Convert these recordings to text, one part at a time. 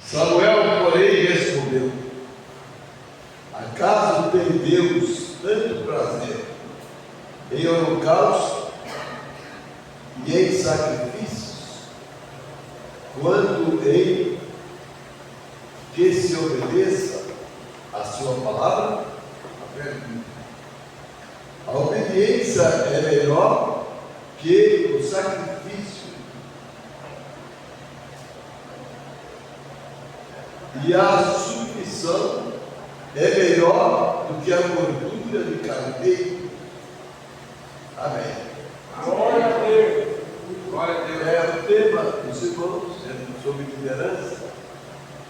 Samuel, porém, respondeu: acaso tem Deus tanto prazer em holocausto e em sacrifícios, quanto em que se obedeça a sua palavra? A obediência é melhor que o sacrifício, e a submissão é melhor do que a gordura de carneiro. Amém. Glória a Deus. Glória a Deus. É o tema dos irmãos sobre liderança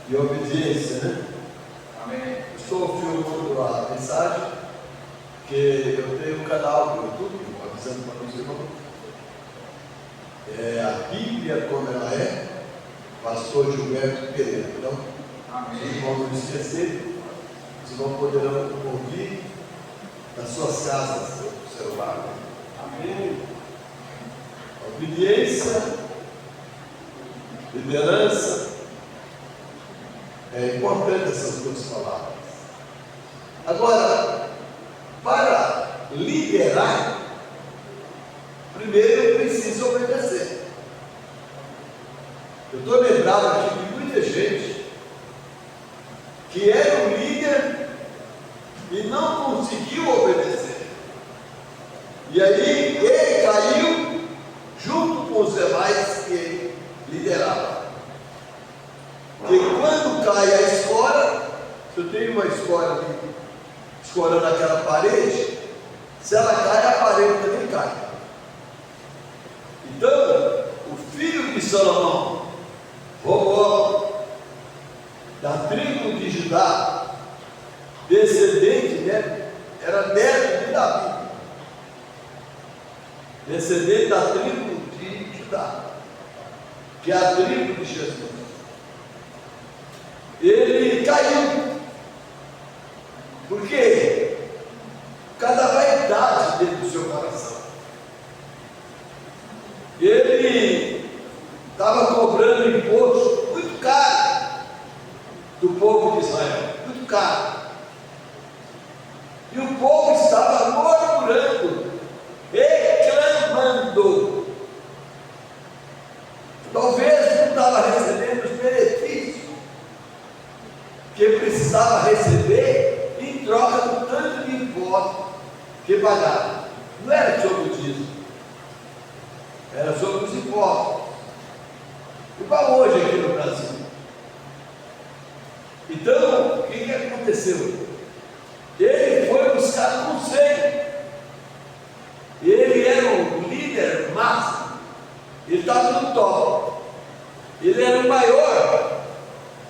e obediência, né? Amém. Estou filmando a mensagem, que eu tenho um canal no YouTube, avisando para os irmãos. É a Bíblia como ela é, pastor Gilberto Pereira. Então, os irmãos não esquecerem, os irmãos poderão ouvir nas suas casas, no celular. Amém. Obediência, liderança, é importante essas duas palavras. Agora, para liderar, primeiro eu preciso obedecer. Eu estou lembrado aqui de muita gente que era um líder e não conseguiu obedecer. E aí ele caiu junto com os demais que ele liderava. Porque quando cai a escora, se eu tenho uma escora naquela parede, se ela cai, a parede também cai. Então, o filho de Salomão, Roboão, da tribo de Judá, descendente, né? Era neto de Davi, descendente da tribo de Judá, que é a tribo de Jesus. Ele caiu. Por quê? Por causa da vaidade dentro do seu coração. Ele estava cobrando imposto muito caro do povo de Israel, muito caro. E o povo estava murmurando, reclamando. Talvez não estava recebendo os benefícios que precisava receber em troca do tanto de imposto que pagava. Não era sobre o dízimo, era sobre os impostos. Igual hoje aqui no Brasil. Então, o que aconteceu? Ele foi buscar conselho. Ele era um líder máximo. Ele estava no top. Ele era o maior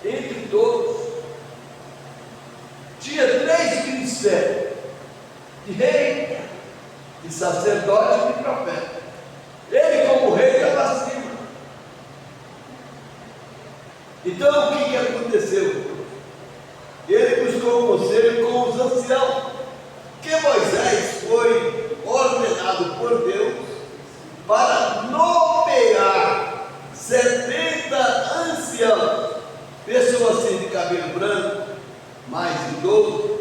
entre todos. Tinha 3 ministérios: de rei, de sacerdote e de profeta. Ele, como rei, estava acima. Então, o que aconteceu? Ele buscou conselho com os anciãos, que Moisés foi ordenado por Deus para nomear 70 anciãos, pessoas assim de cabelo branco, mais idoso,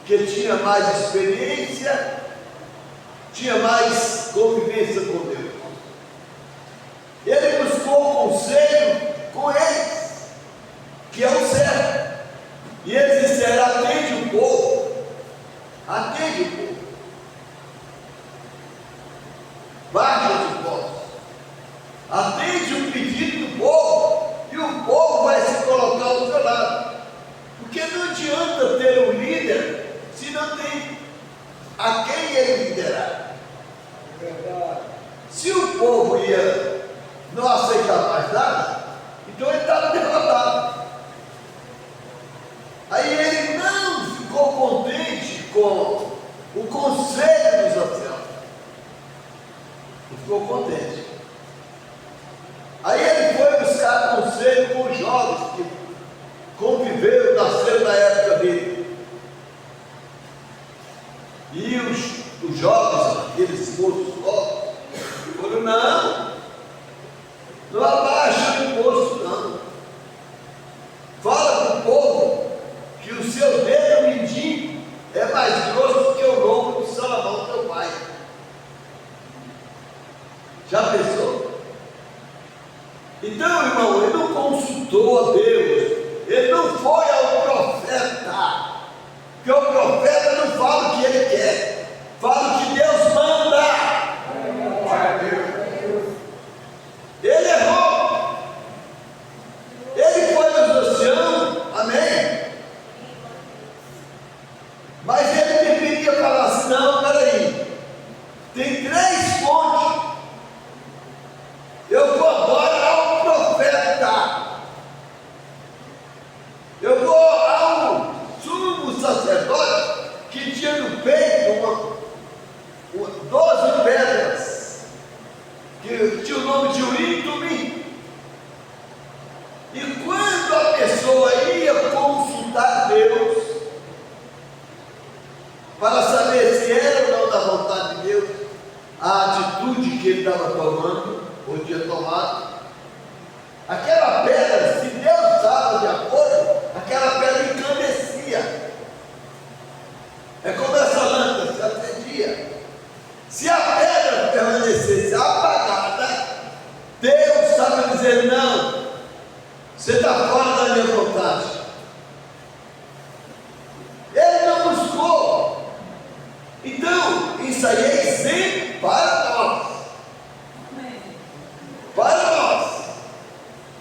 que tinha mais experiência, tinha mais convivência com Deus. Ele buscou conselho com eles, que é o certo. E eles disseram: atende o povo, atende o povo, baixa os impostos, atende o pedido do povo, e o povo vai se colocar ao seu lado. Porque não adianta ter um líder se não tem a quem ele liderar. Se o povo ia não aceitar mais nada, então ele estava derrotado. Aí ele não ficou contente com o conselho dos anciãos. Não ficou contente. Aí ele foi buscar conselho com os jovens que conviveram, nasceram na época dele. E os jovens, aqueles moços jovens, falaram: não abaixa o imposto, não. seu dedo mindinho é mais grosso que o lombo de Salomão, teu pai. Já pensou? Então, irmão, ele não consultou a Deus, ele não foi ao profeta, porque o profeta não fala o que ele quer, fala o que Deus manda. Glória a Deus. Ele errou, ele foi nos oceanos, amém? Mas ele deveria falar assim: não, peraí, tem 3 fontes, eu vou agora ao profeta, eu vou ao sumo sacerdote que tinha no peito 12 pedras, que tinha o nome de Urim e Tumim. E quando a pessoa ia consultar Deus para saber se era ou não da vontade de Deus a atitude que ele estava tomando ou tinha tomado, aquela pedra, se Deus estava de acordo, aquela pedra encandecia. É como essa lâmpada se acendia. Se a pedra permanecesse apagada, Deus estava dizendo: não, você está fora da minha vontade. Ele não buscou. Então, isso aí é exemplo para nós. Para nós.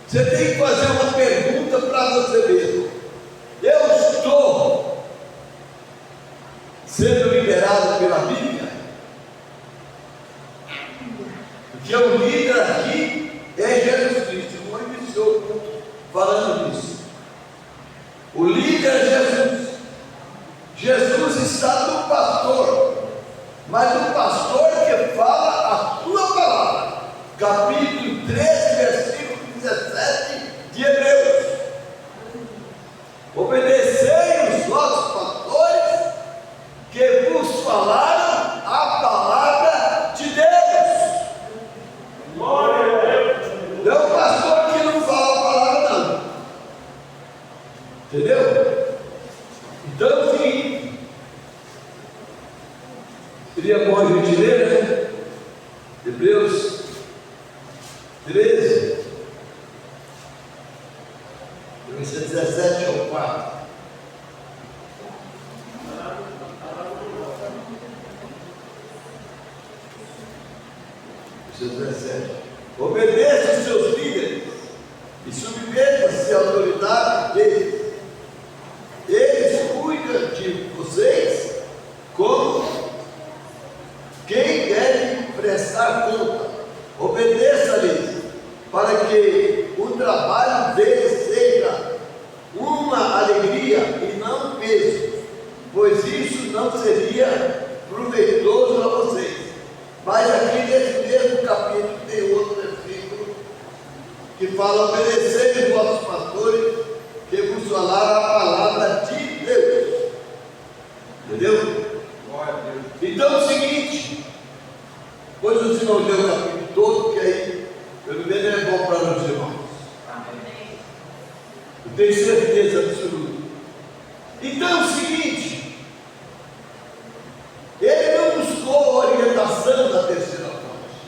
Você tem que fazer uma pergunta para você mesmo: eu estou sendo liberado pela Bíblia? Porque o líder aqui é Jesus Cristo. Não iniciou o culto falando nisso. O líder é Jesus. Jesus está no pastor, mas o pastor que fala a sua palavra. Capítulo 13, versículo 17 de Hebreus. Obedecei os vossos pastores que vos falaram a palavra de Deus. Glória a Deus. Não é o pastor que não fala a palavra, não. Entendeu? Então é o seguinte, seria bom a gente ler, né? Hebreus 13, versículo 17 ao 4. Versículo 17. Obedeça os seus líderes e submeta-se à autoridade deles. Eles cuidam de vocês como quem deve prestar conta. Obedeça-lhes, para que o trabalho deles seja uma alegria e não um peso, pois isso não seria proveitoso a vocês. Mas aqui nesse mesmo capítulo tem outro versículo que fala: obedecei os vossos pastores que vos falaram a palavra de Deus. Entendeu? Glória a Deus. Então é o seguinte, pois o senhor leu o capítulo todo, que aí pelo menos é bom para os irmãos. Eu tenho certeza absoluta. Então é o seguinte, ele não buscou a orientação da terceira fonte,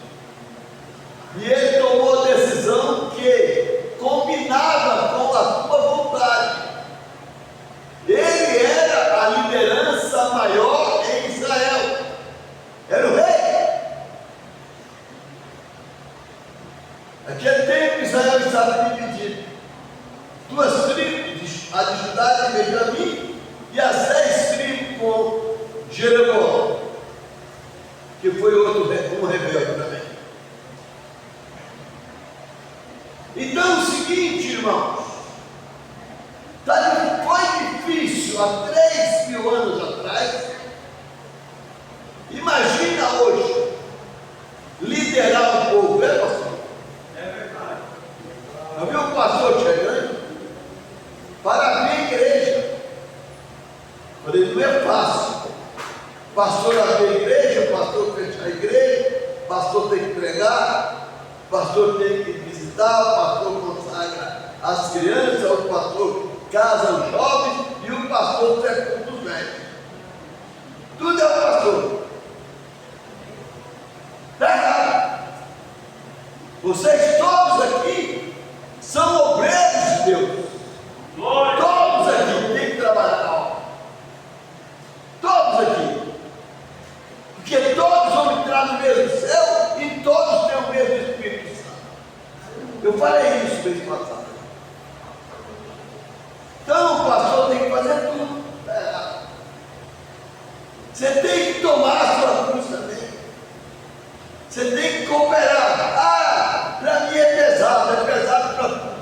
e ele tomou a decisão que combinava com a sua vontade. Ele era a liderança maior em Israel, era o rei. Naquele tempo Israel estava dividido, 2 tribos, a de Judá e Benjamim, e as 10 tribos com Jeroboão, que foi um rebelde também. Então o seguinte, irmãos, foi difícil há 3.000 anos atrás. Imagina hoje liderar um povo, é pastor? É verdade. Já viu o pastor chegando para abrir a igreja? Falei, não é fácil. Pastor abrir a igreja, pastor fechar a igreja, pastor tem que pregar, pastor tem que visitar, o pastor consagra as crianças, o pastor casa os jovens e o pastor sepulta os velhos. Tudo é o pastor. Está errado. Vocês todos aqui são obreiros de Deus. Todos aqui têm que trabalhar na obra. Todos aqui. Porque todos vão entrar no mesmo céu e todos têm o mesmo Espírito Santo. Eu falei isso mês passado. Então o pastor tem que fazer tudo. Você tem que tomar a sua cruz também. Você tem que cooperar. Ah, para mim é pesado para tudo.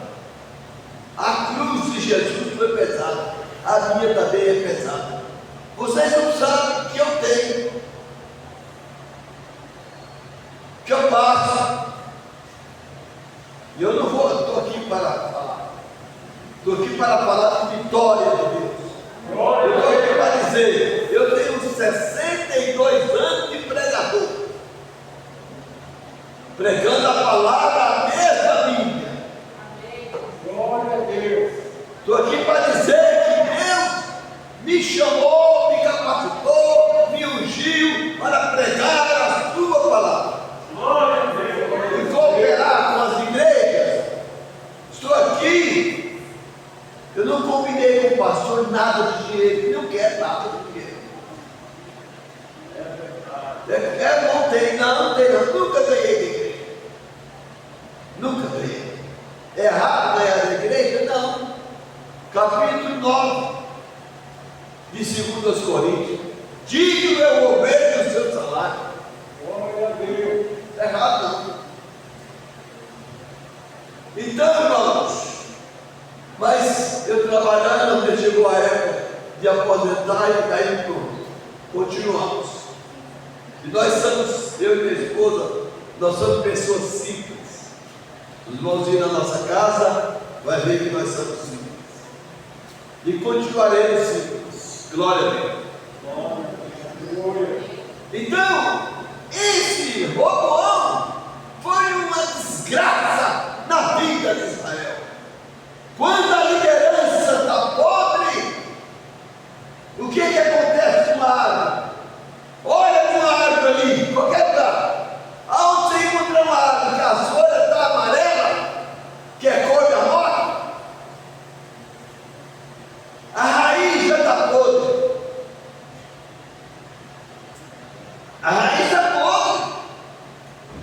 A cruz de Jesus foi pesada. A minha também é pesada. Vocês não sabem que eu tenho. Que eu passo. E eu não vou, estou aqui para falar. Estou aqui para falar de vitória de Deus. Eu estou aqui para dizer, eu tenho 62 anos de pregador. Pregando a palavra, a mesma Bíblia. Glória a Deus. Estou aqui para dizer que Deus me chamou, me capacitou, me ungiu para pregar a sua palavra. Glória a Deus. E cooperar com as igrejas. Estou aqui. Eu não combinei com o pastor nada de dinheiro, não quero nada de dinheiro. Não tem, não. Nunca ganhei da igreja. Nunca ganhei. É errado ganhar da igreja? Não. Capítulo 9 de 2 Coríntios. Digno é o obreiro do seu salário. Glória a Deus. É errado não. Então, irmãos, mas eu trabalhando, até chegou a época de aposentar e daí pronto. Continuamos. E nós somos, eu e minha esposa, nós somos pessoas simples. Os irmãos irem na nossa casa, vai ver que nós somos simples. E continuaremos simples. Glória a Deus. Glória. Então, esse Roboão foi uma desgraça na vida de Israel. Quando a liderança está podre, o que acontece com a árvore? Olha para uma árvore ali, qualquer lugar. Aonde você encontra uma árvore que as folhas estão amarelas, que é cor da morte, a raiz já está podre. A raiz está podre.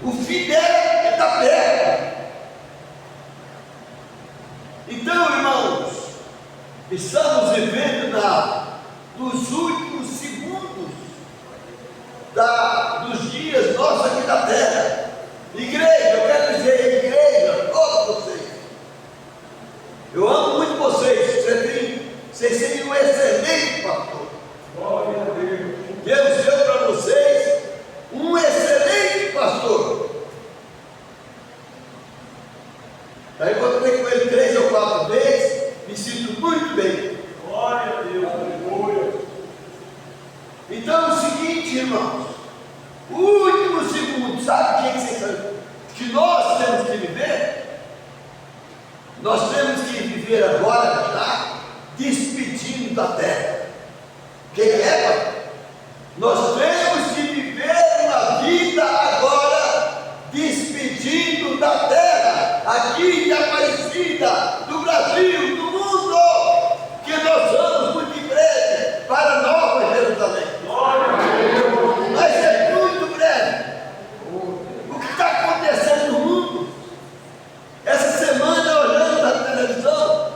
O fim dela está perto. Então, irmãos, estamos vivendo nos últimos segundos dos dias nossos aqui na terra. Igreja, eu quero dizer, igreja, todos vocês. Eu amo muito vocês. Vocês têm um excelente pastor. Glória a Deus. Deus deu para vocês um excelente pastor. Aí eu encontrei com ele 3 ou 4 vezes, me sinto muito bem. Glória a Deus. Aleluia. Então é o seguinte, irmãos, o último segundo, sabe o que vocês sabem? Que nós temos que viver? Nós temos que viver agora já, despedindo da terra. Quem é? Nós temos que viver uma vida agora, despedindo da terra, aqui de Aparecida, do Brasil, do mundo, que nós vamos muito em breve para Nova Jerusalém. Glória a Deus. Vai ser muito breve. O que está acontecendo no mundo? Essa semana, olhando na televisão,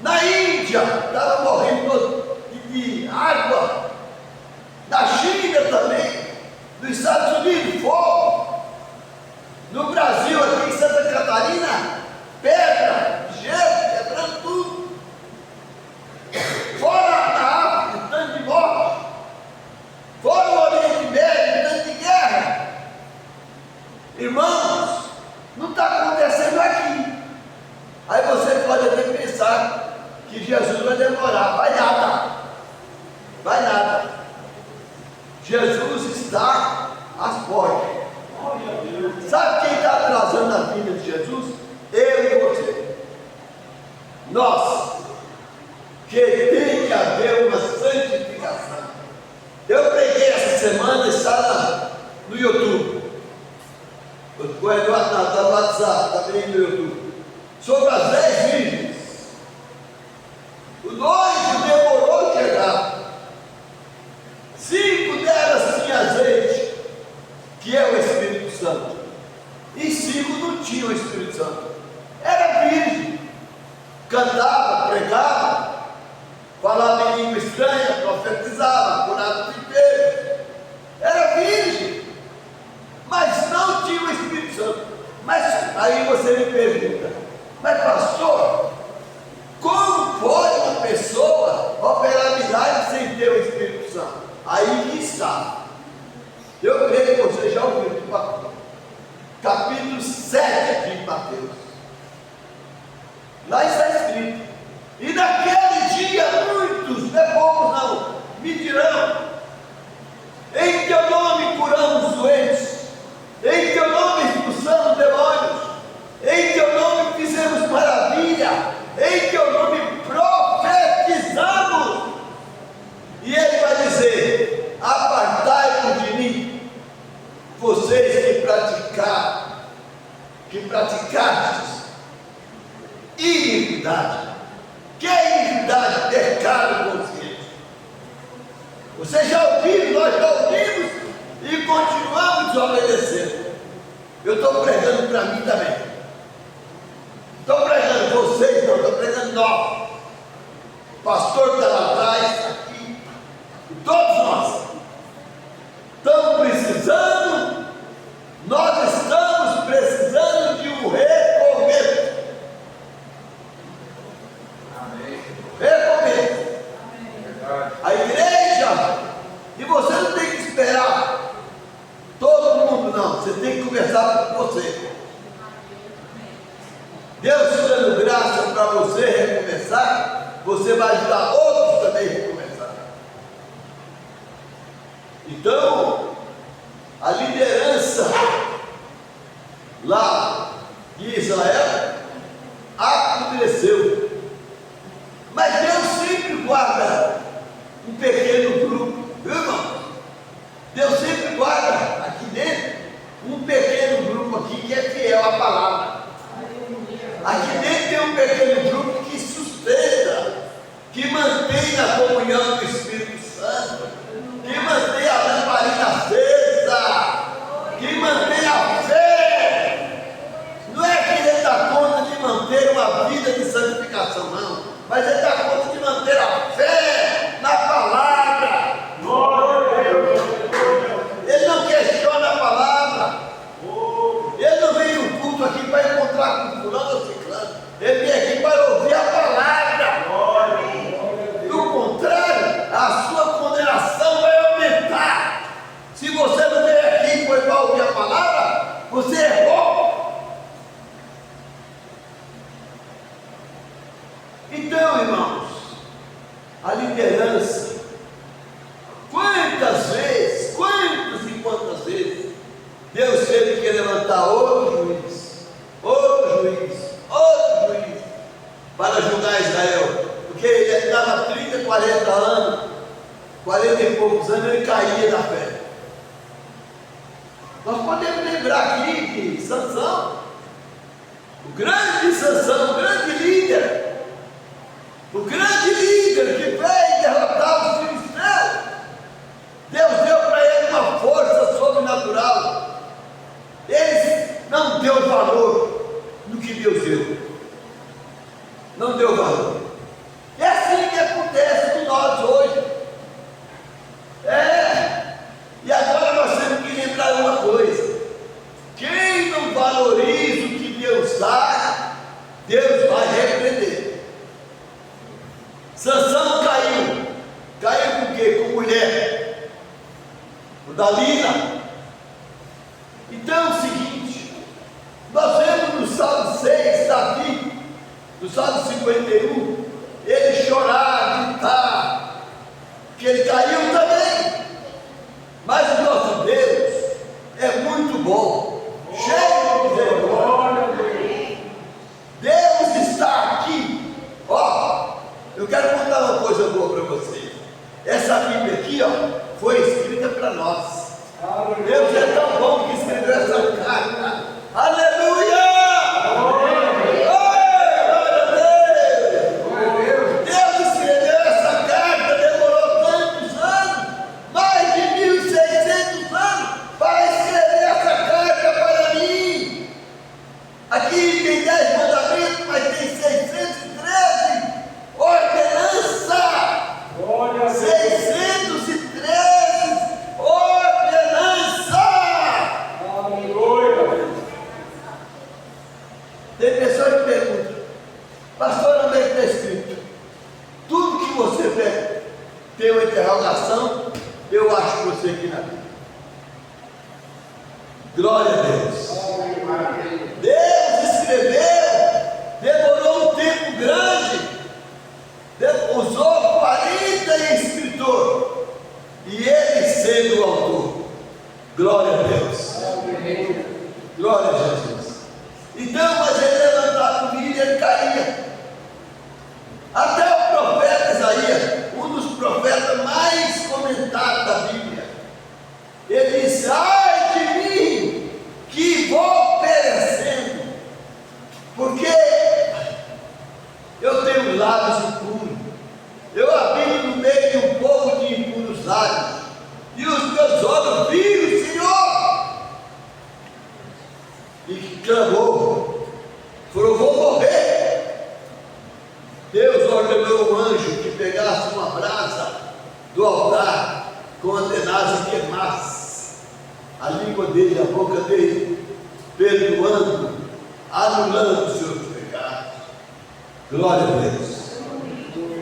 na Índia, estava morrendo de água. Na China também, nos Estados Unidos, fogo. No Brasil, aqui em Santa Catarina, pedra, gelo, quebrando tudo. Fora na África, tanto de morte. Fora o Oriente Médio, tanto de guerra. Irmãos, não está acontecendo aqui. Aí você pode até pensar que Jesus vai demorar. Vai nada. Vai nada. Jesus está às portas. Glória a Deus. Sabe quem está atrasando a vinda de Jesus? Eu e você. Nós. que tem que haver uma santificação. Eu preguei essa semana, está no YouTube. O Eduardo está no WhatsApp, também no YouTube. Sobre as 10 virgens. O noivo demorou a chegar. 5 delas tinham azeite, que é o Espírito Santo. E 5 não tinham o Espírito Santo. Era virgem. Cantava, pregava, falava em língua estranha, profetizava, curava os enfermos. Era virgem. Mas não tinha o Espírito Santo. Mas aí você me pergunta, mas pastor, como pode uma pessoa operar milagres sem ter o Espírito Santo? Aí que está. Eu creio que você já ouviu de capítulo 7 de Mateus. Lá está escrito: e naquele dia muitos, não é poucos não, me dirão: em teu nome curamos doentes, em teu nome expulsamos demônios, em teu nome fizemos maravilha, em teu nome profetizamos. E ele vai dizer: apartai-vos de mim, vocês que praticastes iniquidade. Que é iniquidade? Pecado consciente. Vocês já ouviram, nós já ouvimos e continuamos desobedecendo. Eu estou pregando para mim também. Estou pregando vocês, não, estou pregando nós. O pastor que está lá atrás, aqui, e todos nós estamos precisando, nós estamos precisando de um recomeço. Recomeço. A igreja, e você não tem que esperar todo mundo, não. Você tem que começar com você. Deus te dando graça para você recomeçar, você vai ajudar outros também a recomeçar. Então, a liderança lá de Israel aconteceu. Mas Deus sempre guarda um pequeno grupo, viu, irmão? Deus sempre guarda aqui dentro um pequeno grupo aqui que é fiel à palavra. Aqui dentro tem um pequeno grupo que sustenta, que mantém a comunhão do Espírito Santo, que mantém a lamparina acesa, que mantém a fé. Não é que ele dá conta de manter uma vida de santificação, não, mas ele dá conta de manter a fé na palavra. Ele não questiona a palavra. Ele não vem no culto aqui para encontrar com fulano ou ciclano. Ele vem aqui para ouvir a palavra. Do contrário, a sua condenação vai aumentar. Se você não vem aqui para ouvir a palavra, você errou. Então, irmãos, a liderança, quantas e quantas vezes Deus teve que levantar outro juiz para julgar Israel, porque ele estava 30, 40 anos, 40 e poucos anos, ele caía da fé. Nós podemos lembrar aqui de Sansão, o grande Sansão, o grande líder que veio derrotar os filisteus. Deus deu para ele uma força sobrenatural. Ele não deu valor no que Deus deu. Não deu valor. É assim que acontece com nós hoje. E agora nós temos que lembrar uma coisa: quem não valoriza o que Deus dá, Deus vai repreender. Sansão caiu com o quê? Com mulher, com Dalila. Então é o seguinte, nós vemos no Salmo 6, Davi, no Salmo 51, ele chorar, gritar, que ele caiu também. Mas o nosso Deus é muito bom, cheio de misericórdia. Deus está aqui, ó, Eu quero contar uma coisa boa para vocês. Essa Bíblia aqui, ó, foi escrita para nós. Deus é tão bom que escreveu essa carta. Aleluia! Deus escreveu essa carta, demorou tantos anos, mais de 1.600 anos, para escrever essa carta para mim. Aqui tem 10 mandamentos, mas tem 613 ordenança. 613 ordenança. Tem pessoas que perguntam: pastor, onde é que está escrito? Tudo que você vê tem uma interrogação, eu acho que você aqui na Bíblia. Glória a Deus. Deus escreveu, demorou um tempo grande, usou 40 escritores, e ele sendo o autor. Glória a Deus. Glória a Jesus. Então, mas ele levantava o milho e ele caía. Até o profeta Isaías, um dos profetas mais comentados da Bíblia, ele disse: ai de mim, que vou perecendo, porque eu tenho lábios impuros, eu habito no meio de um povo de impuros lábios, e os meus olhos viram o Senhor. E que clamou, falou: vou morrer. Deus ordenou um anjo que pegasse uma brasa do altar com a tenaz e queimasse a língua dele, a boca dele, perdoando, anulando os seus pecados. Glória a Deus.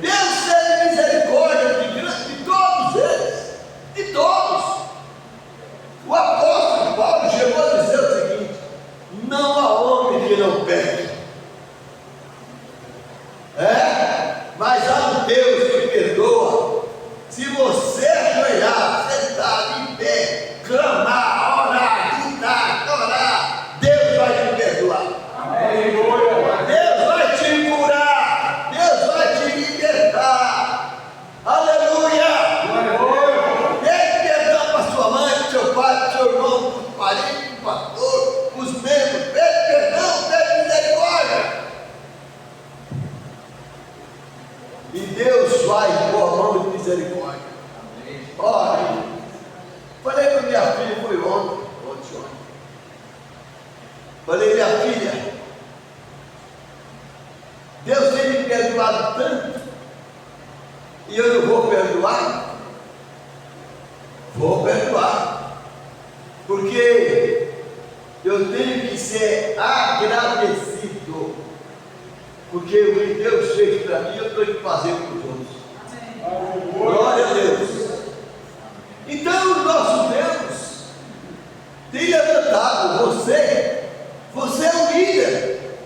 Deus teve misericórdia de todos eles, de todos. O apóstolo Paulo chegou a dizer o seguinte: não há homem que não peque. Mas há um Deus que perdoa. Se você ajoelhar, sentar em pé, clamar, orar, gritar, orar, Deus vai te perdoar. Amém. Deus vai te curar. Deus vai te libertar. Aleluia. Pede perdão para sua mãe, para seu pai, para seu irmão, para os parentes, para o pastor, para os membros. Pede perdão, pede misericórdia. E Deus vai pôr a mão de misericórdia. Olha, falei para minha filha, foi ontem. Falei: minha filha, Deus tem me perdoado tanto, e eu não vou perdoar? Vou perdoar, porque eu tenho que ser agradecido, porque o que Deus fez para mim, eu estou que fazer para os outros. Glória a Deus. Então o nosso Deus tem levantado você. Você é um líder.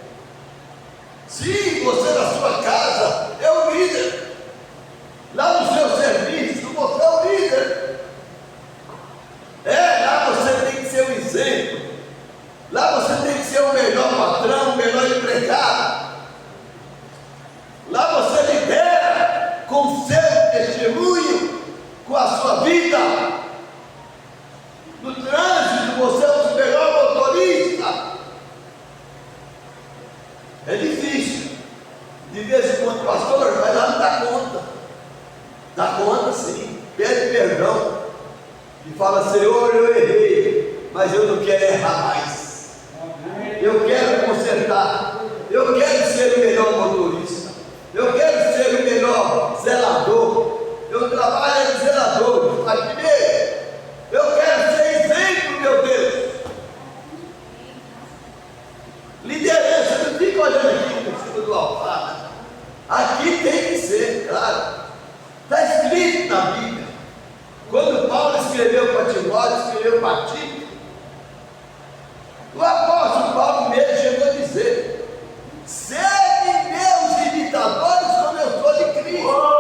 Sim, você na sua casa é um líder. Lá no seu serviço você é um líder. Lá você tem que ser um exemplo. Lá você tem que ser o melhor patrão, o melhor empregado. Lá você lidera com seu testemunho, com a sua vida. No trânsito você é o melhor motorista. É difícil. De vez em quando, pastor, mas lá não dá conta. Dá conta sim. Pede perdão. E fala: Senhor, eu errei, mas eu não quero errar mais. Eu quero consertar. Eu quero ser o melhor motorista. Eu quero ser o melhor zelador. Eu trabalho de zelador, mas primeiro, eu quero ser exemplo, meu Deus. Liderança, não fica olhando aqui por cima do altar. Aqui tem que ser, claro. Está escrito na Bíblia. Quando Paulo escreveu para Timóteo, escreveu para Tito, o apóstolo Paulo mesmo chegou a dizer: sede meus imitadores como eu sou de Cristo.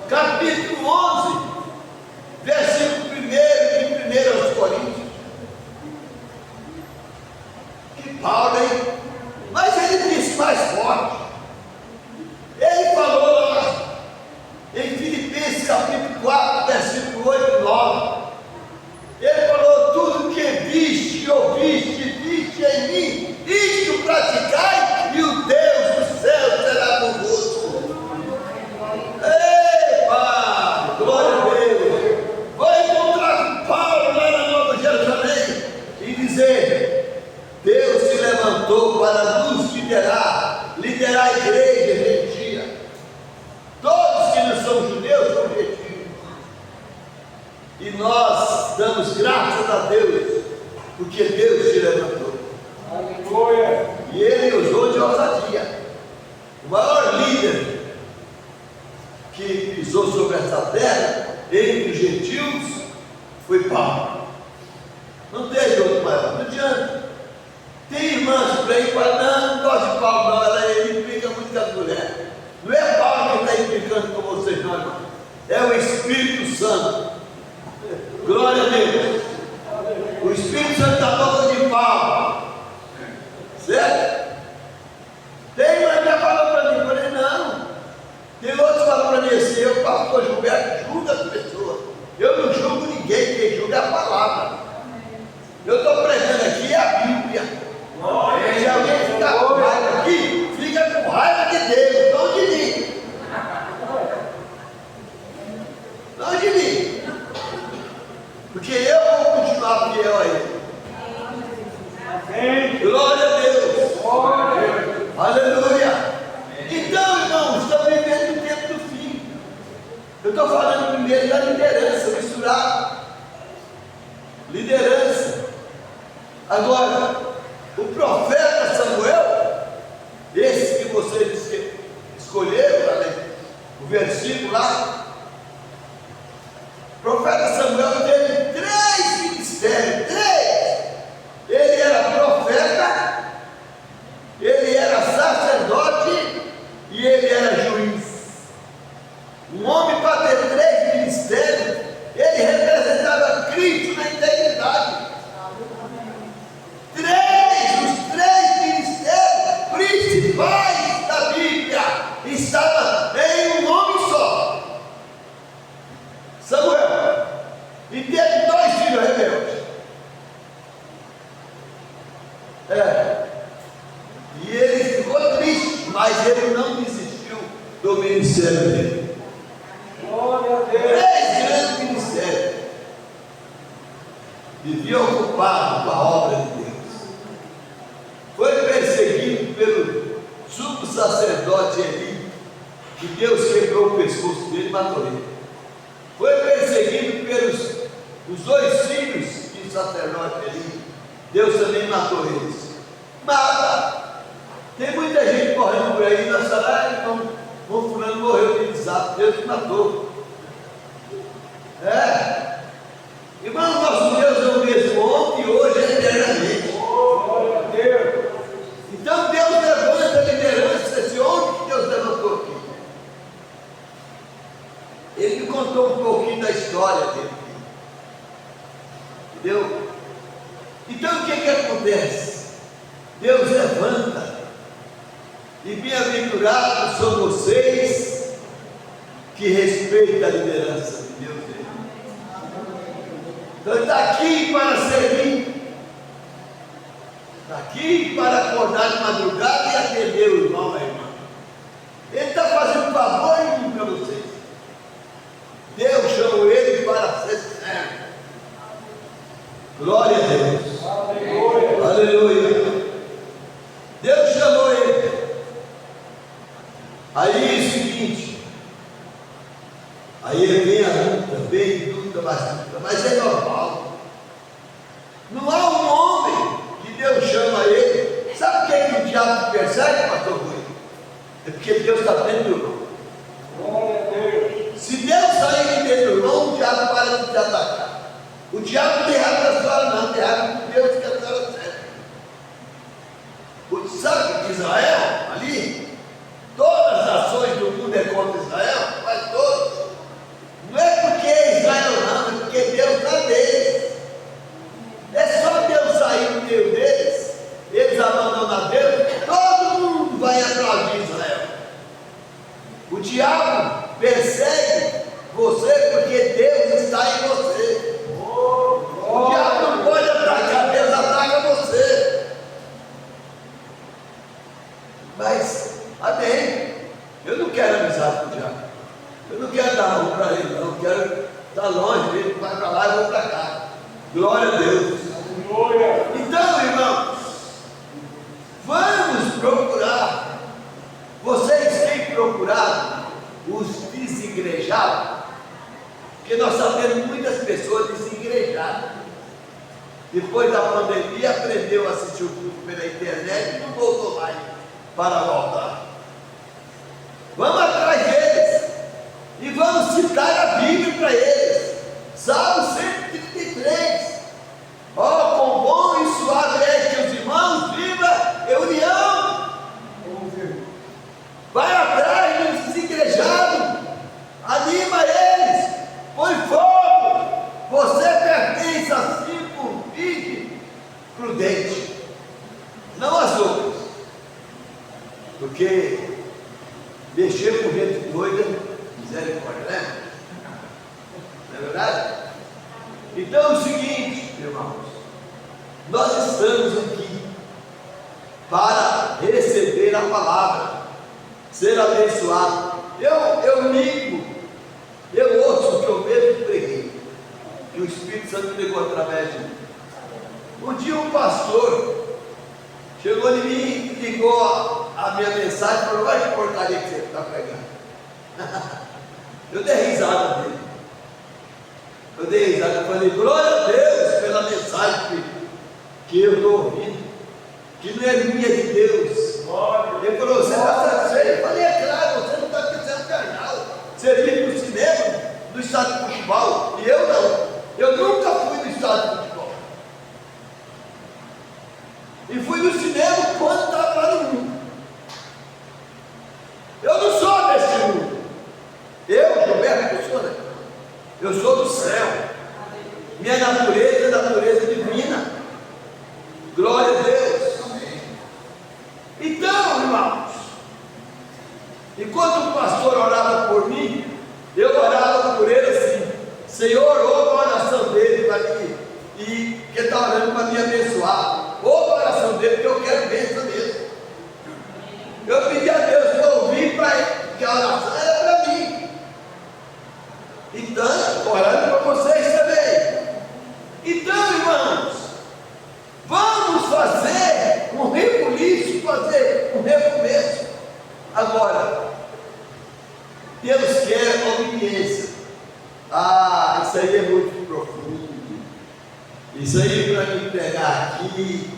Capítulo 11, versículo 1 de 1 aos Coríntios. Que Paulo, hein? Mas ele disse mais forte: era a igreja gentia. Todos que não são judeus são gentios. E nós damos graças a Deus, porque Deus te levantou. Aleluia. E Ele usou de ousadia. O maior líder que pisou sobre essa terra, entre os gentios, foi Paulo. Não teve outro maior, não adianta. Tem irmãs por aí que falam, não gosto de Paulo não, ele implica muito com as mulheres. Não é Paulo que está implicando com vocês não, irmão. É o Espírito Santo. Glória a Deus. O Espírito Santo está falando de Paulo. Certo? Tem irmã que já falou para mim, eu falei, não. Tem outros que falam para mim assim, eu, pastor Gilberto, julga as pessoas. Eu não julgo ninguém, quem julga é a palavra. Eu estou pregando aqui a Bíblia. Se alguém ficar com raiva aqui, fica com raiva de Deus, não de mim. Não de mim. Porque eu vou continuar fiel a Ele. Amém. Glória a Deus. Glória a Deus. Aleluia. Então, irmãos, estamos vivendo o tempo do fim. Eu estou falando primeiro da liderança, misturar liderança. Agora, o profeta Samuel, esse que vocês escolheram para ler o versículo lá, o profeta Samuel teve 3 ministérios, 3. Ele era profeta, ele era sacerdote e ele era juiz. Um homem para ter 3 ministérios, ele representava Cristo na integridade. Os 3 ministérios principais da Bíblia estavam em um homem só, Samuel. E teve 2 filhos rebeldes. E ele ficou triste, mas ele não desistiu do ministério dele. Glória a Deus. 3 grandes ministérios. Vivia ocupado com a obra de Deus. Foi perseguido pelo sumo sacerdote Eli, que Deus quebrou o pescoço dele e matou ele. Foi perseguido pelos os 2 filhos do sacerdote Eli, Deus também matou eles. Mata. Tem muita gente correndo por aí, nós falamos, o fulano morreu de desastre, Deus que matou. Irmão, nosso Deus é o mesmo ontem, hoje e eternamente. Glória a Deus. Então Deus levanta a liderança, esse homem que Deus levantou aqui. Ele me contou um pouquinho da história dele. Entendeu? Então o que acontece? Deus levanta, e bem-aventurados são vocês que respeitam a liderança de Deus. Então ele está aqui para servir, está aqui para acordar de madrugada e atender o irmão, a irmã. Ele está fazendo um favor para vocês. Deus chamou ele para ser servo. Glória a Deus. Aleluia. Aleluia. Deus chamou ele. Aí é o seguinte, aí vem a luta, mas é normal. Não há um homem que Deus chama ele. Sabe por que o diabo persegue, pastor Rui? É porque Deus está dentro do irmão. Glória a Deus. Se Deus sair de dentro do irmão, o diabo para de te atacar. O diabo não tem raiva da senhora, não, tem raiva de Deus que a senhora serve. Sabe que Israel, ali, todas as ações do mundo é contra Israel, mas todos. Não é porque é Israel não, é porque Deus está deles. É só Deus sair do meio deles, eles abandonam Deus, todo mundo vai atrás de Israel. O diabo persegue você porque Deus está em você. O diabo não pode atacar, Deus ataca você. Mas, amém. Eu não quero amizade com o diabo. Eu não quero dar mão para ele, não. Eu quero estar longe dele, vai para lá e vou para cá. Glória a Deus. Glória. Então, irmãos, vamos procurar os desigrejados, porque nós sabemos muitas pessoas desigrejadas. Depois da pandemia, aprendeu a assistir o culto pela internet e não voltou mais para voltar. Vamos atrás deles e vamos citar a Bíblia para eles. Salmo 133. Ó, quão bom e suave é que os irmãos vivam em união. Vai atrás dos desigrejados, anima eles, põe fogo. Você pertence a 5 virgens prudentes, não as outras, porque mexer com gente doida, misericórdia, né? Não é verdade? Então é o seguinte, irmãos, nós estamos aqui para receber a palavra, ser abençoado. Eu ligo, eu ouço o que eu mesmo preguei, que o Espírito Santo pregou através de mim. Um dia um pastor chegou em mim, ligou a minha mensagem e falou: olha que porcaria que você está pregando. Eu dei risada dele. Eu dei risada, eu falei: glória a Deus pela mensagem que eu estou ouvindo, que não é minha, de Deus. Ele falou: você está satisfeito? Eu falei: é claro, você não está pensando carnal. Você vive no cinema, no estádio de futebol, e eu não. Eu nunca fui no estádio de futebol. E fui no cinema quando estava lá no mundo. Eu não sou desse mundo. Eu, Gilberto, eu sou daqui. Eu sou do céu. Minha natureza é natureza divina. Glória a Deus. Então, irmãos, enquanto o pastor orava por mim, eu orava por ele assim: Senhor, ouve a oração dele para mim, e que está orando para me abençoar. Ouve a oração dele, porque eu quero bênção mesmo. Eu pedi a Deus para ouvir, que a oração era para mim. Então, orando para vocês também. Então, irmãos, vamos fazer um rebuliço, fazer um recomeço. Agora, Deus quer obediência. Ah, isso aí é muito profundo. Isso aí, para me pegar aqui,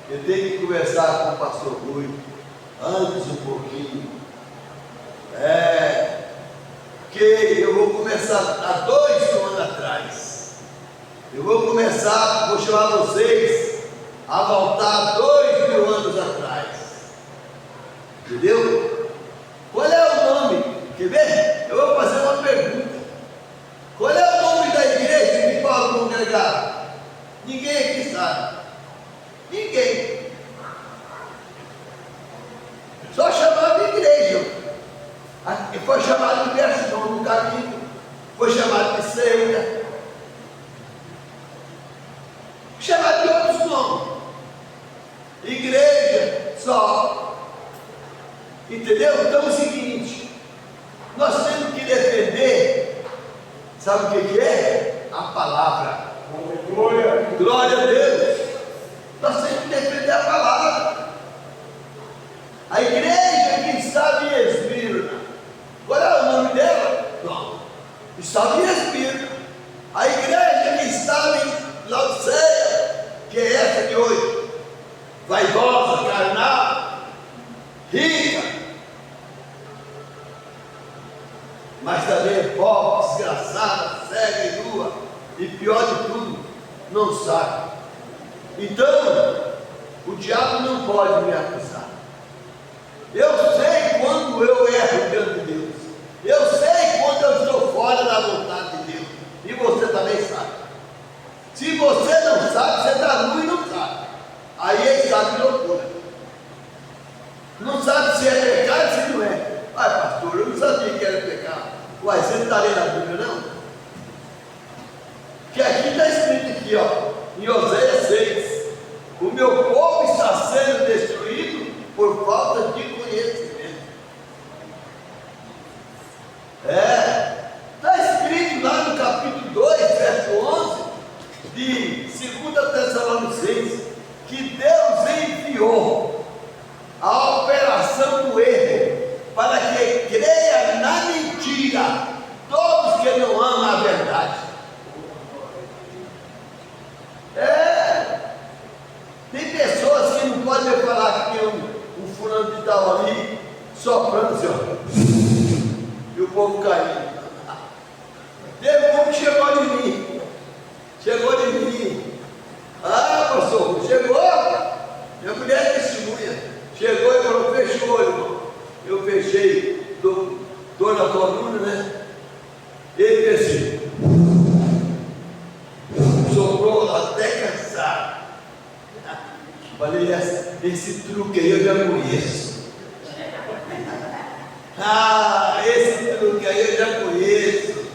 eu tenho que conversar com o pastor Rui antes um pouquinho. Porque eu vou começar há 2 anos atrás. Eu vou chamar vocês a voltar 2000 anos atrás. Entendeu? Qual é o nome? Quer ver? Eu vou fazer uma pergunta. Qual é o nome da igreja que Paulo congregava? Ninguém aqui sabe. Ninguém. Só chamava de igreja. Foi chamado de versão no caminho. Foi chamado de seita. Chamado de outros nomes. Igreja só. Entendeu? Então é o seguinte: nós temos que defender, sabe o que é? A palavra. Glória a Deus. Nós temos que defender a palavra. A igreja que estava em Esmirna, qual é o nome dela? Não. Estava em Esmirna. A igreja que estava em Laodiceia, que é essa de hoje, vaidosa, carnal, rica, mas também é pobre, desgraçada, cega e nua, e pior de tudo, não sabe. Então, o diabo não pode me acusar. Eu sei quando eu erro diante de Deus. Eu sei quando eu estou fora da vontade de Deus. E você também sabe. Se você não sabe, você está nu e não sabe. Aí ele sabe de loucura. Não sabe se é pecado, se não é. Ai, pastor, eu não sabia que era pecado. Uai, você não está lendo a Bíblia, não? Que aqui está escrito aqui, ó, em Oséias 6. O meu povo está sendo destruído por falta de conhecimento. Está escrito lá no capítulo 2, verso 11 de 2 Tessalonicenses, que Deus enviou a operação do erro para que creia na soprando assim, ó. E o povo caindo. Teve um que chegou de mim. Chegou de mim. Ah, pastor, chegou. Minha mulher é testemunha. Chegou e falou, fecha o olho, irmão. Eu fechei, dor na coluna, né? Ele fez assim. Soprou até cansar. Falei, esse truque aí eu já conheço. Ah, esse truque aí eu já conheço.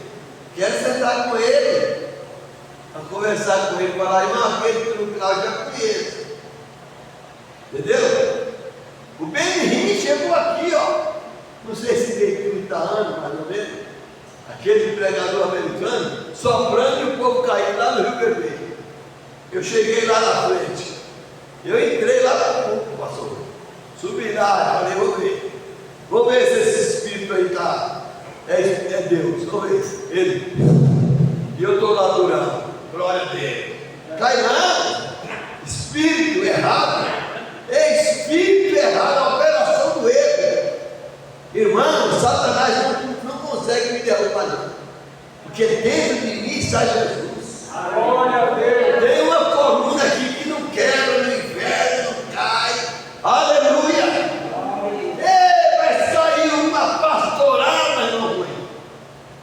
Quero sentar com ele, para conversar com ele, falar, irmão, aquele truque lá eu já conheço. Entendeu? O Benihim chegou aqui, ó. Não sei se tem 30 anos, mais ou menos. Aquele pregador americano, soprando e o povo caindo lá no Rio Vermelho. Eu cheguei lá na frente. Eu entrei lá no púlpito, pastor. Subi lá, falei, vou ver. Vou ver se esse espírito aí está. É Deus, vamos ver. Ele. E eu estou lá adorando. Glória a Deus. Cai não. Espírito errado. É espírito errado, a operação do erro. Irmão, Satanás não consegue me derrubar, não. Porque dentro de mim está Jesus. Glória a Deus. Tem uma coluna aqui que não quebra, não inverte, não cai. Aleluia. Ei, vai sair uma pastorada, irmão.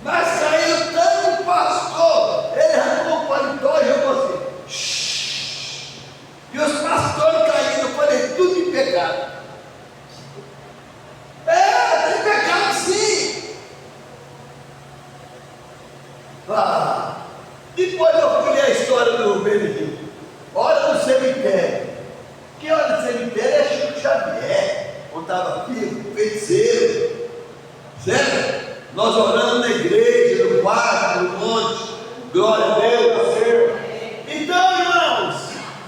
Vai sair tanto pastor. Ele arrancou o paletó e jogou assim. Shhh. E os pastores caindo, eu falei, tudo em pecado. Tem pecado sim. Depois eu fui ler a história do Benihim. Hora do cemitério. Que hora do cemitério é Chico Xavier. Contava filho, feiticeiro. Certo? Nós oramos na igreja, no quarto, no monte. Glória a Deus. Então, irmãos,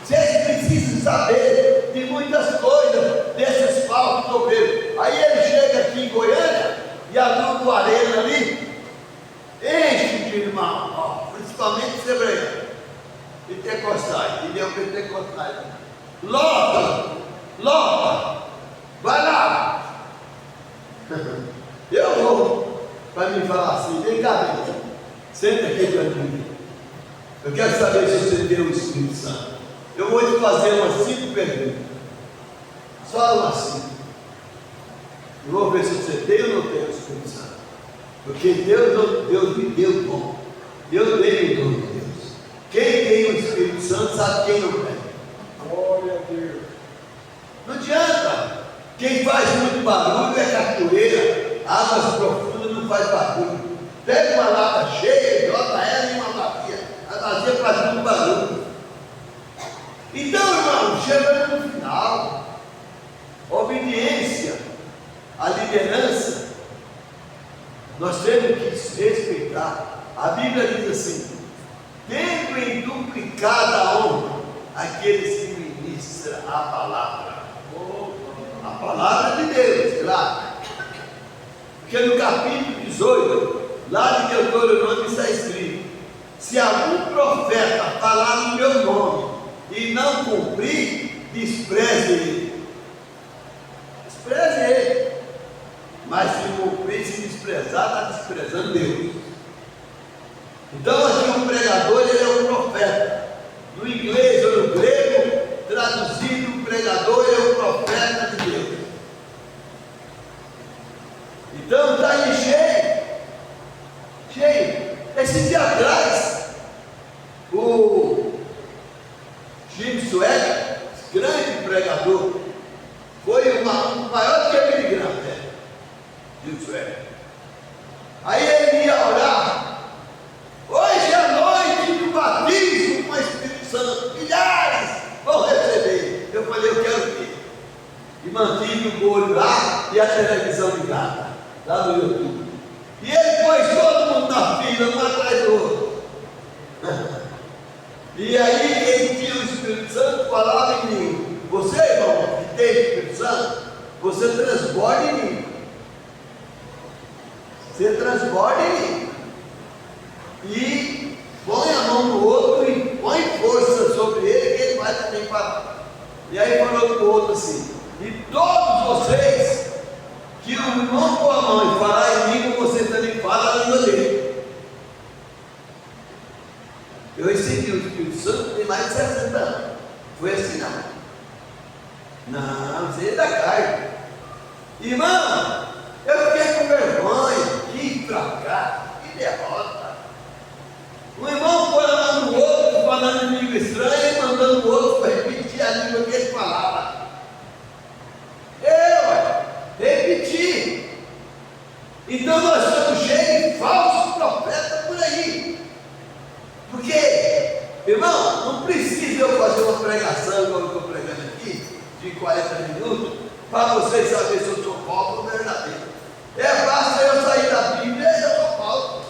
vocês precisam saber de muitas coisas desses falsos obreiros. Aí ele chega aqui em Goiânia e a Grupo Arena ali enche de irmão, ó, principalmente Sebreano, pentecostais, e neopentecostais. Lota, vai lá. Eu vou para me falar assim, vem cá, vem. Senta aqui para mim. Eu quero saber se você tem o Espírito Santo. Eu vou te fazer umas 5 perguntas. Só umas 5. Eu vou ver se você tem ou não tem o Espírito Santo. Porque Deus me deu o dom. Eu tenho o dom de Deus. Quem tem o Espírito Santo sabe quem não tem. Glória a Deus. Não adianta. Quem faz muito barulho é cachoeira. Águas profundas não faz barulho. Pega uma lata cheia e joga ela em uma bacia. A bacia faz muito barulho. Então, irmão, chegando no final, obediência à liderança, nós temos que respeitar. A Bíblia diz assim: tendo em duplicada honra aqueles que ministram a palavra. A palavra de Deus, claro. Porque no capítulo 18, lá de Deuteronômio está escrito: se algum profeta falar no meu nome e não cumprir, despreze ele. Despreze ele. Mas se cumprir, se desprezar, está desprezando Deus. Então aqui um pregador, ele é um profeta. No inglês ou no grego, traduzido, o pregador ele é um profeta de Deus. Então está aí cheio. Esse dia atrás, o Jim Swagger, grande pregador, foi um maior que aquele grande, Jim Swagger. Aí ele ia orar. Hoje é noite do batismo com o Espírito Santo. Milhares vão receber. Eu falei, eu quero ver. E mantive o olho lá e a televisão ligada, lá no YouTube. E ele pôs todo mundo na fila, um atrás do outro. E aí quem tinha o Espírito Santo falava em mim: você, irmão, que tem o Espírito Santo, você transborda em mim. Você transborda em mim. E põe a mão no outro e põe força sobre ele, que ele vai também parar. E aí falou para o outro assim: e todos vocês que irmão pôr a mão e falar em língua, você também fala a língua dele. Eu recebi o Espírito Santo tem mais de 60 anos. Foi assim não. Não, você ainda cai. Irmão, eu fiquei com vergonha. Que fracasso, que derrota. O irmão põe a mão no outro, falando em língua estranha e mandando o outro para repetir a língua que ele falava. Repetir. Então nós estamos cheios de falsos profetas por aí. Porque, irmão, não precisa eu fazer uma pregação como eu estou pregando aqui, de 40 minutos, para vocês saberem se eu sou Paulo ou verdadeiro. Basta eu sair da Bíblia e eu sou Paulo.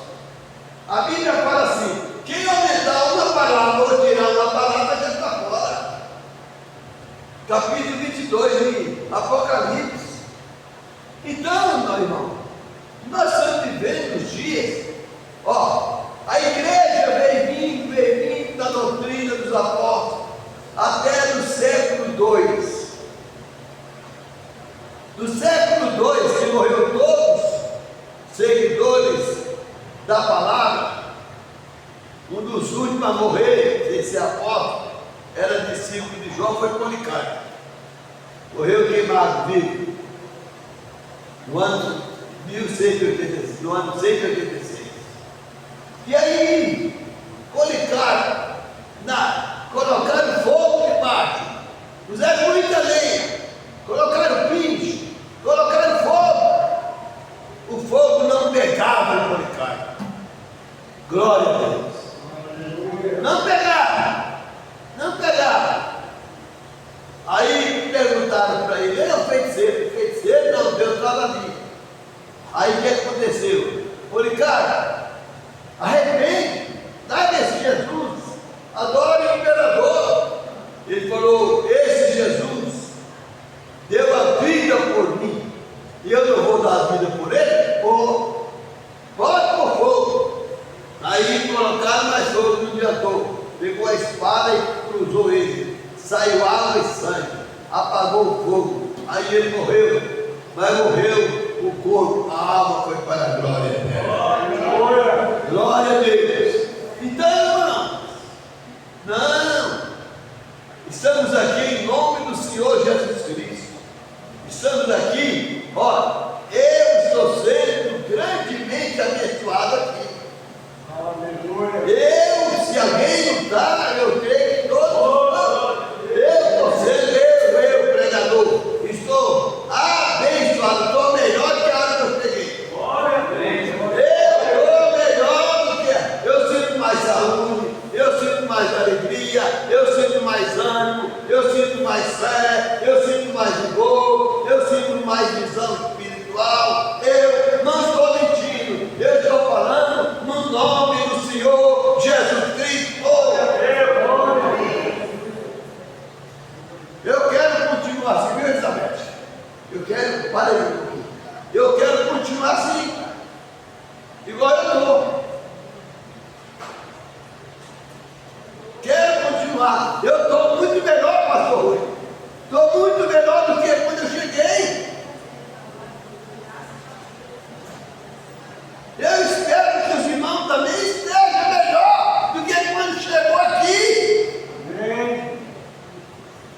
A Bíblia fala assim: quem aumentar uma palavra ou tirar uma palavra já está fora. Capítulo 22 em Apocalipse. Então, meu irmão, nós estamos vivendo os dias, a igreja veio vindo da doutrina dos apóstolos, até do século II. Do século II, que morreu todos seguidores da palavra, um dos últimos a morrer, sem ser apóstolo, era discípulo de João, foi Policarpo. Morreu queimado vivo, no ano 1186, no ano 186. E aí, Policarpo, colocaram fogo debaixo, puseram muita lenha, colocaram pinche, colocaram fogo. O fogo não pegava em Policarpo. Glória a Deus. Não pegava. Não pegava. Aí perguntaram para ele: ele é um feiticeiro? Feiticeiro? Não, Deus estava ali. Aí o que aconteceu? Policarpo, arrepende, dá desse Jesus, adore o imperador. Ele falou: esse Jesus deu a vida por mim, e eu não vou dar a vida por ele? Pode por fogo. Aí colocaram mais fogo, não adiantou. Pegou a espada e cruzou ele, saiu água e sangue, apagou o fogo. Aí ele morreu, mas morreu o corpo, a alma foi para a glória de Deus. Glória a Deus. Então, irmãos, não, estamos aqui em nome do Senhor Jesus Cristo. Estamos aqui, eu estou sendo grandemente abençoado aqui. Se alguém não está, eu creio que todos. Eu, pregador, estou abençoado, estou melhor do que a hora que eu cheguei. Eu estou melhor do que. Eu sinto mais saúde, eu sinto mais alegria, eu sinto mais ânimo, eu sinto mais fé, eu sinto mais vigor, eu sinto mais visão espiritual. Eu não estou mentindo, eu estou falando no nome do Senhor Jesus Cristo. Eu quero continuar assim, viu, Elizabeth? Para aí um pouquinho. Eu quero continuar assim, igual eu estou. Quero continuar. Eu estou muito melhor, pastor Rui. Estou muito melhor do que quando eu cheguei. Eu espero que os irmãos também estejam melhor do que quando chegou aqui. Amém.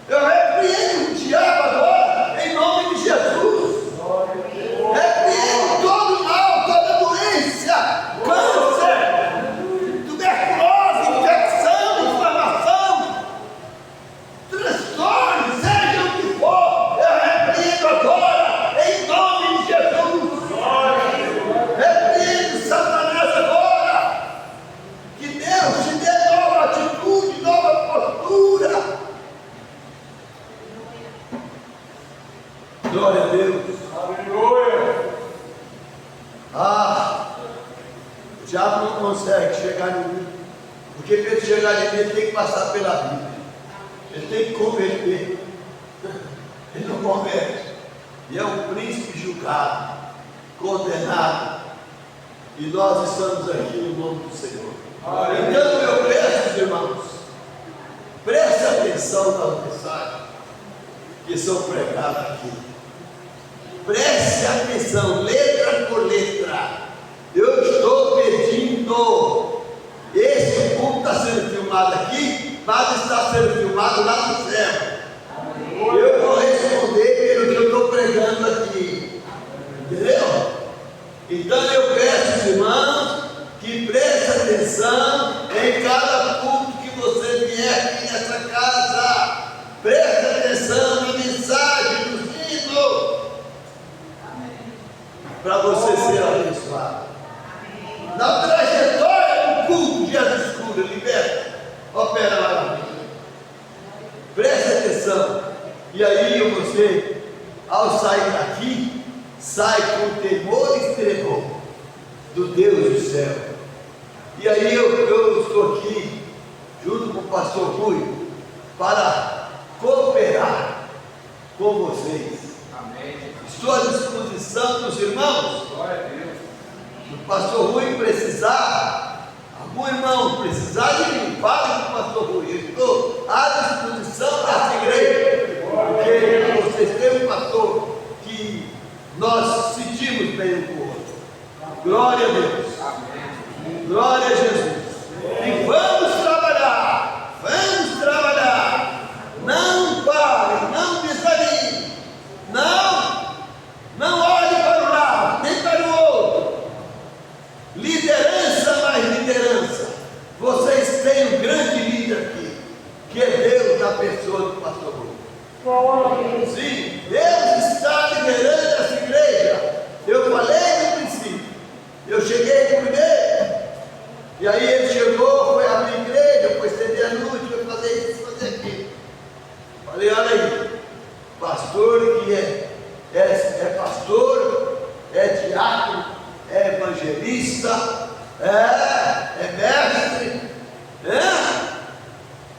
Eu repreendo o diabo agora, em nome de Jesus. Repreendo todo mal, toda doença, câncer, tuberculose, infecção, inflamação, transtorno, seja o que for. Eu repreendo agora, em nome de Jesus. Repreendo Satanás agora. Que Deus te dê nova atitude, nova postura. Glória a Deus. Aleluia. O diabo não consegue chegar em mim, porque para ele chegar em mim, ele tem que passar pela Bíblia, ele tem que converter. Ele não converte, e é um príncipe julgado, condenado, e nós estamos aqui no nome do Senhor. Então eu peço, irmãos, preste atenção nas mensagens que são pregadas aqui. Preste atenção, letra por letra. Eu estou pedindo. Esse culto está sendo filmado aqui, mas está sendo filmado lá no céu. Eu vou responder pelo que eu estou pregando aqui. Entendeu? Então eu peço aos irmãos que prestem atenção em cada culto que você vier aqui nessa casa. Preste atenção na mensagem do sino, para você ser abençoado. Na trajetória do culto, Jesus cura, liberta, opera maravilha. Preste atenção. E aí você, ao sair daqui, sai com temor e tremor do Deus do céu. E aí eu estou aqui, junto com o pastor Rui, para cooperar com vocês. Amém. Estou à disposição dos irmãos. Glória a Deus. Se o pastor Rui precisar, algum irmão precisar de mim, fale com o pastor Rui. Eu estou à disposição dessa igreja, porque vocês têm um pastor que nós sentimos bem um com o outro. Glória a Deus. Amém. Glória a Jesus. E vamos trabalhar. Vamos trabalhar. Não pare, não desanime. Não olhe para um lado, nem para o outro. Liderança mais liderança. Vocês têm um grande líder aqui, que é Deus na pessoa do pastor Rui. Sim, Deus está liderando essa igreja. Eu falei no princípio. Eu cheguei primeiro. E aí ele chegou, foi abrir a igreja, foi estender a luz, foi fazer isso, fazer aquilo. Falei, olha aí, pastor que é pastor, é diácono, é evangelista, é mestre,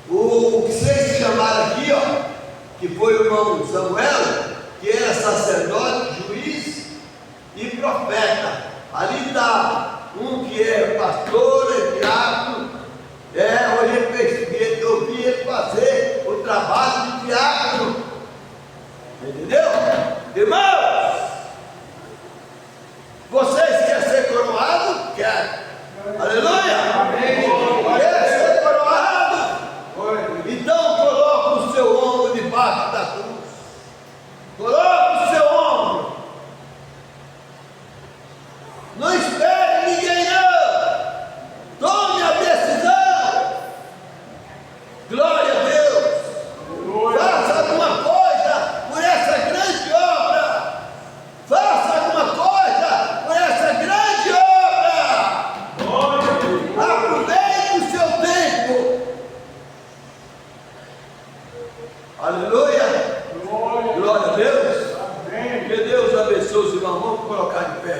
o que vocês chamaram aqui, ó, que foi o irmão Samuel, que era sacerdote, juiz e profeta. Ali está um que é pastor, é diácono. Hoje eu vi ele fazer o trabalho de diácono. Entendeu? Irmãos, vocês querem ser coroados? Querem. Aleluia! Amém. Quer ser coroado? Então coloque o seu ombro debaixo da cruz. Coloque o seu ombro. Não espere ninguém não. Tome a decisão. Glória a Deus. Faça alguma coisa por essa grande obra. Faça alguma coisa por essa grande obra. Aproveite o seu tempo. Aleluia. Glória a Deus. Que Deus abençoe os irmãos. Vamos colocar de pé.